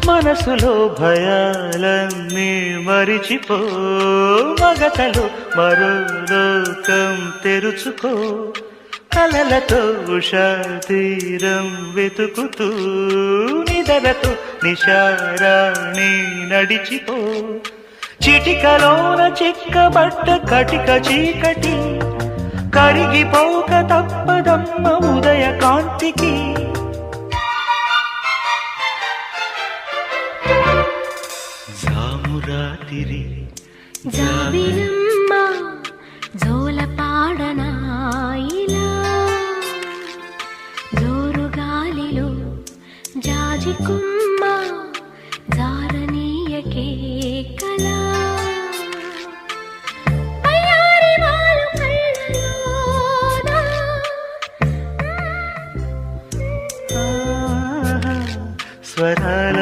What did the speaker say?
మనసులో భయాలన్నీ మరిచిపో, మగతలో మరో లోకం తెరుచుకో, కలలతో ఉషా తీరం వెతుకుతూ నిదరతో నిశారాణి నడిచిపో. చిటికలోన చిక్కబట్ట కటిక చీకటి కరిగిపోక తప్పదమ్మ ఉదయ కాంతికి. జామురాతిరి జాబిలమ్మ జోలపాడనా ఇలా, జోరు గాలిలో జాజికుమ్మ జారనీయకే కలా. స్వరాల